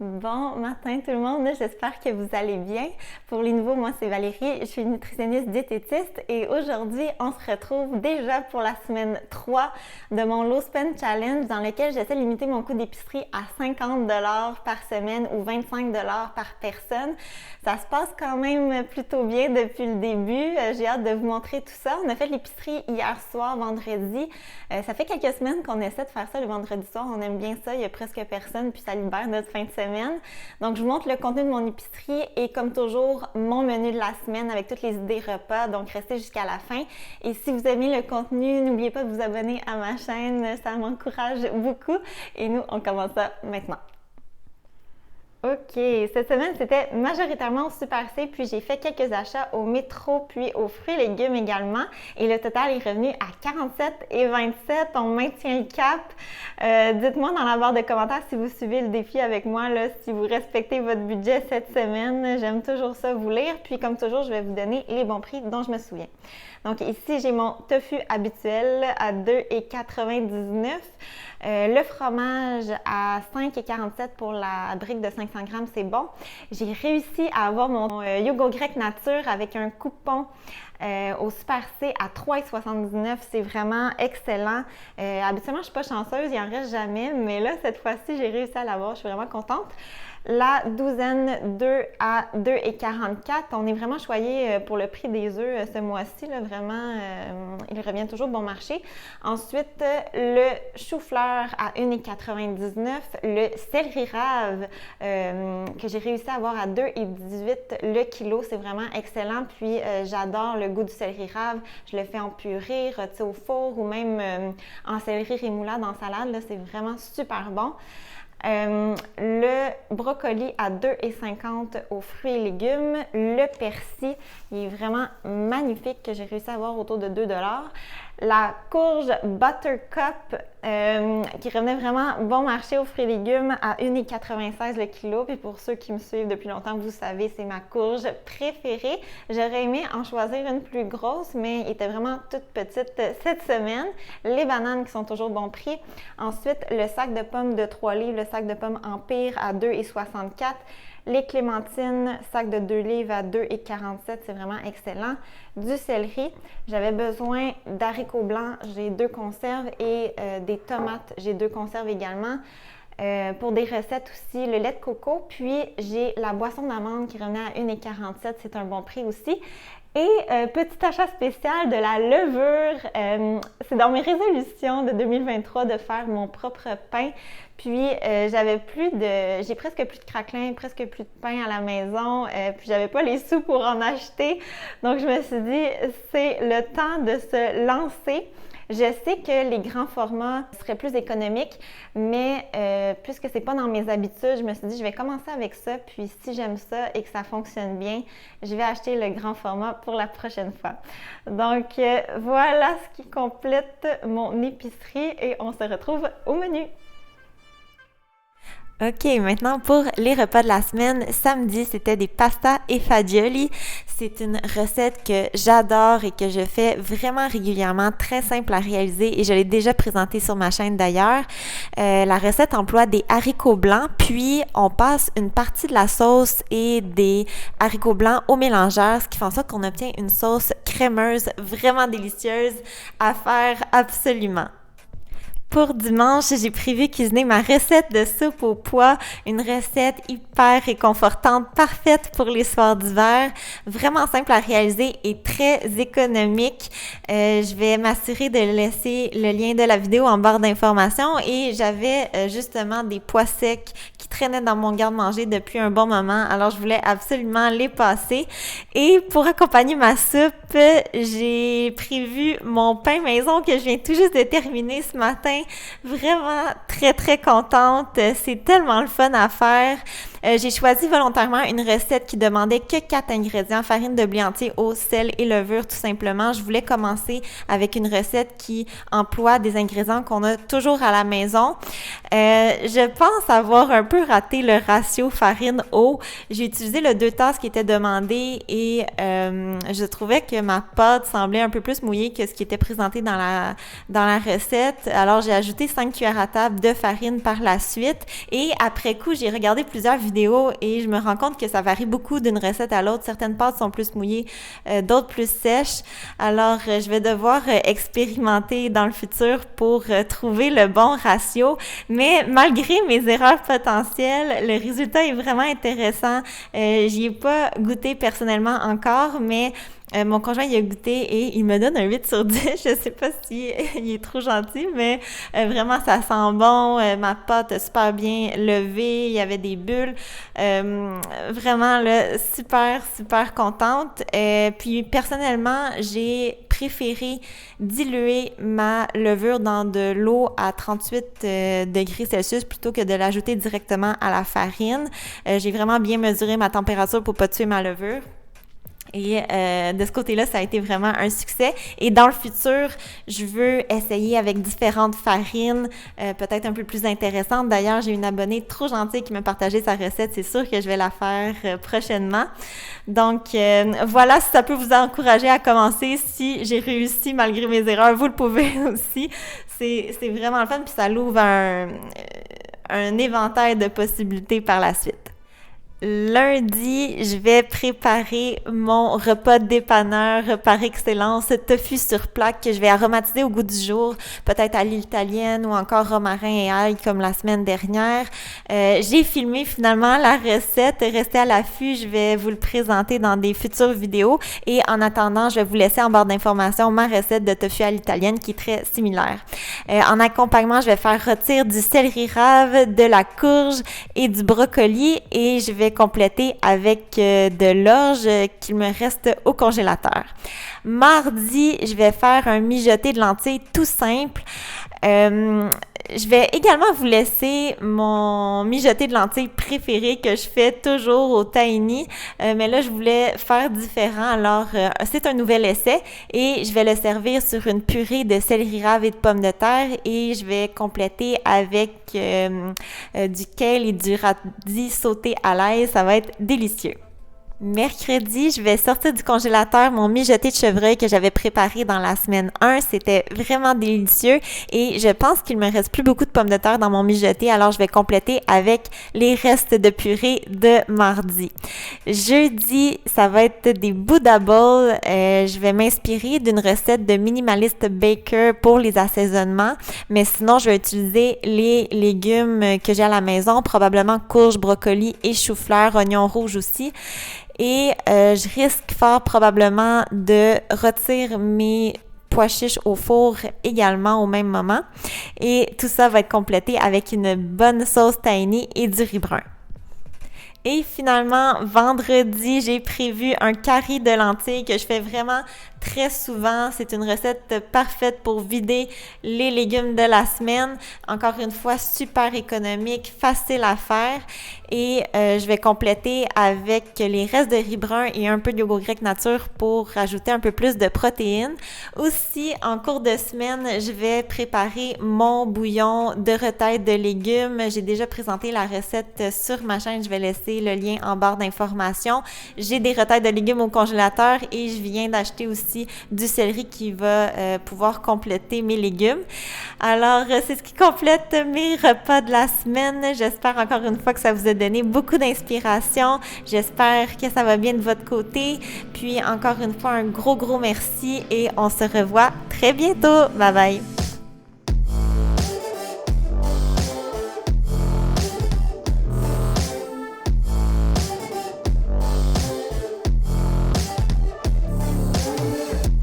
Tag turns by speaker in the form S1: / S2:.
S1: Bon matin tout le monde, j'espère que vous allez bien. Pour les nouveaux, moi c'est Valérie, je suis nutritionniste diététiste et aujourd'hui on se retrouve déjà pour la semaine 3 de mon Low Spend Challenge dans lequel j'essaie de limiter mon coût d'épicerie à 50$ par semaine ou 25$ par personne. Ça se passe quand même plutôt bien depuis le début, j'ai hâte de vous montrer tout ça. On a fait l'épicerie hier soir, vendredi. Ça fait quelques semaines qu'on essaie de faire ça le vendredi soir, on aime bien ça, il y a presque personne puis ça libère notre fin de semaine. Donc, je vous montre le contenu de mon épicerie et comme toujours, mon menu de la semaine avec toutes les idées repas. Donc, restez jusqu'à la fin. Et si vous aimez le contenu, n'oubliez pas de vous abonner à ma chaîne. Ça m'encourage beaucoup. Et nous, on commence ça maintenant. OK, cette semaine, c'était majoritairement au Super C, puis j'ai fait quelques achats au métro, puis aux fruits et légumes également. Et le total est revenu à 47,27. On maintient le cap. Dites-moi dans la barre de commentaires si vous suivez le défi avec moi, là, si vous respectez votre budget cette semaine. J'aime toujours ça vous lire. Puis comme toujours, je vais vous donner les bons prix dont je me souviens. Donc ici, j'ai mon tofu habituel à 2,99 $. Le fromage à 5,47 $ pour la brique de 500 grammes, c'est bon. J'ai réussi à avoir mon yogourt grec nature avec un coupon au Super C à 3,79 $. C'est vraiment excellent. Habituellement, je ne suis pas chanceuse, il n'y en reste jamais, mais là, cette fois-ci, j'ai réussi à l'avoir. Je suis vraiment contente. La douzaine 2 à 2,44 $. On est vraiment choyé pour le prix des œufs ce mois-ci. Là, vraiment, il revient toujours bon marché. Ensuite, le chou-fleur à 1,99 $. Le céleri rave que j'ai réussi à avoir à 2,18 $ le kilo. C'est vraiment excellent. Puis, j'adore le goût du céleri rave. Je le fais en purée, rôti au four ou même en céleri rémoulade en salade. Là, c'est vraiment super bon. Le brocoli à 2,50 $ aux fruits et légumes. Le persil, il est vraiment magnifique que j'ai réussi à avoir autour de 2 $. La courge Buttercup qui revenait vraiment bon marché aux fruits et légumes à 1,96 $ le kilo. Puis pour ceux qui me suivent depuis longtemps, vous savez, c'est ma courge préférée. J'aurais aimé en choisir une plus grosse, mais elle était vraiment toute petite cette semaine. Les bananes qui sont toujours bon prix. Ensuite, le sac de pommes de 3 livres, le sac de pommes Empire à 2,64 $. Les clémentines, sac de 2 livres à 2,47 $, c'est vraiment excellent. Du céleri, j'avais besoin d'haricots blancs, j'ai 2 conserves et des tomates, j'ai 2 conserves également. Pour des recettes aussi, le lait de coco, puis j'ai la boisson d'amande qui revenait à 1,47 $, c'est un bon prix aussi. Et petit achat spécial de la levure, c'est dans mes résolutions de 2023 de faire mon propre pain. Puis j'ai presque plus de craquelin, presque plus de pain à la maison, puis j'avais pas les sous pour en acheter. Donc je me suis dit, c'est le temps de se lancer. Je sais que les grands formats seraient plus économiques, mais puisque c'est pas dans mes habitudes, je me suis dit, je vais commencer avec ça, puis si j'aime ça et que ça fonctionne bien, je vais acheter le grand format pour la prochaine fois. Donc voilà ce qui complète mon épicerie et on se retrouve au menu. OK, maintenant pour les repas de la semaine, samedi, c'était des pastas et fagioli. C'est une recette que j'adore et que je fais vraiment régulièrement, très simple à réaliser et je l'ai déjà présentée sur ma chaîne d'ailleurs. La recette emploie des haricots blancs, puis on passe une partie de la sauce et des haricots blancs au mélangeur, ce qui fait en sorte qu'on obtient une sauce crémeuse vraiment délicieuse à faire absolument. Pour dimanche, j'ai prévu cuisiner ma recette de soupe aux pois, une recette hyper réconfortante, parfaite pour les soirs d'hiver, vraiment simple à réaliser et très économique. Je vais m'assurer de laisser le lien de la vidéo en barre d'informations et j'avais justement des pois secs qui traînaient dans mon garde-manger depuis un bon moment, alors je voulais absolument les passer. Et pour accompagner ma soupe, j'ai prévu mon pain maison que je viens tout juste de terminer ce matin. Vraiment très très contente, c'est tellement le fun à faire. J'ai choisi volontairement une recette qui demandait que 4 ingrédients, farine de blé entier, eau, sel et levure tout simplement. Je voulais commencer avec une recette qui emploie des ingrédients qu'on a toujours à la maison. Je pense avoir un peu raté le ratio farine-eau. J'ai utilisé le 2 tasses qui était demandé et je trouvais que ma pâte semblait un peu plus mouillée que ce qui était présenté dans la recette. Alors, j'ai ajouté 5 cuillères à table de farine par la suite et après coup, j'ai regardé plusieurs vidéos et je me rends compte que ça varie beaucoup d'une recette à l'autre. Certaines pâtes sont plus mouillées, d'autres plus sèches. Alors, je vais devoir expérimenter dans le futur pour trouver le bon ratio. Mais malgré mes erreurs potentielles, le résultat est vraiment intéressant. J'y ai pas goûté personnellement encore, mais mon conjoint y a goûté et il me donne un 8 sur 10. Je sais pas si il est trop gentil, mais vraiment ça sent bon. Ma pâte a super bien levée, il y avait des bulles. Vraiment là, super contente. Puis personnellement, j'ai préféré diluer ma levure dans de l'eau à 38 degrés Celsius plutôt que de l'ajouter directement à la farine. J'ai vraiment bien mesuré ma température pour pas tuer ma levure. Et de ce côté-là, ça a été vraiment un succès. Et dans le futur, je veux essayer avec différentes farines, peut-être un peu plus intéressantes. D'ailleurs, j'ai une abonnée trop gentille qui m'a partagé sa recette. C'est sûr que je vais la faire prochainement. Donc, voilà, si ça peut vous encourager à commencer. Si j'ai réussi malgré mes erreurs, vous le pouvez aussi. C'est vraiment le fun, puis ça l'ouvre un éventail de possibilités par la suite. Lundi, je vais préparer mon repas de dépanneur par excellence, tofu sur plaque que je vais aromatiser au goût du jour, peut-être à l'italienne ou encore romarin et ail comme la semaine dernière. J'ai filmé finalement la recette, restez à l'affût, je vais vous le présenter dans des futures vidéos et en attendant, je vais vous laisser en barre d'informations ma recette de tofu à l'italienne qui est très similaire. En accompagnement, je vais faire rôtir du céleri rave, de la courge et du brocoli et je vais compléter avec de l'orge qu'il me reste au congélateur. Mardi, je vais faire un mijoté de lentilles tout simple. Je vais également vous laisser mon mijoté de lentilles préféré que je fais toujours au tahini, mais là je voulais faire différent, alors c'est un nouvel essai et je vais le servir sur une purée de céleri rave et de pommes de terre et je vais compléter avec du kale et du radis sauté à l'ail, ça va être délicieux. Mercredi, je vais sortir du congélateur mon mijoté de chevreuil que j'avais préparé dans la semaine 1. C'était vraiment délicieux et je pense qu'il me reste plus beaucoup de pommes de terre dans mon mijoté, alors je vais compléter avec les restes de purée de mardi. Jeudi, ça va être des Buddha Bowls. Je vais m'inspirer d'une recette de Minimalist Baker pour les assaisonnements, mais sinon, je vais utiliser les légumes que j'ai à la maison, probablement courge, brocoli et chou-fleur, oignons rouges aussi. Et je risque fort probablement de rôtir mes pois chiches au four également au même moment. Et tout ça va être complété avec une bonne sauce tahini et du riz brun. Et finalement, vendredi, j'ai prévu un curry de lentilles que je fais vraiment très souvent. C'est une recette parfaite pour vider les légumes de la semaine. Encore une fois, super économique, facile à faire. Et je vais compléter avec les restes de riz brun et un peu de yogourt grec nature pour rajouter un peu plus de protéines. Aussi, en cours de semaine, je vais préparer mon bouillon de retaille de légumes. J'ai déjà présenté la recette sur ma chaîne. Je vais laisser le lien en barre d'informations. J'ai des retailles de légumes au congélateur et je viens d'acheter aussi du céleri qui va pouvoir compléter mes légumes. Alors, c'est ce qui complète mes repas de la semaine. J'espère encore une fois que ça vous a donné beaucoup d'inspiration. J'espère que ça va bien de votre côté. Puis, encore une fois, un gros merci et on se revoit très bientôt. Bye bye!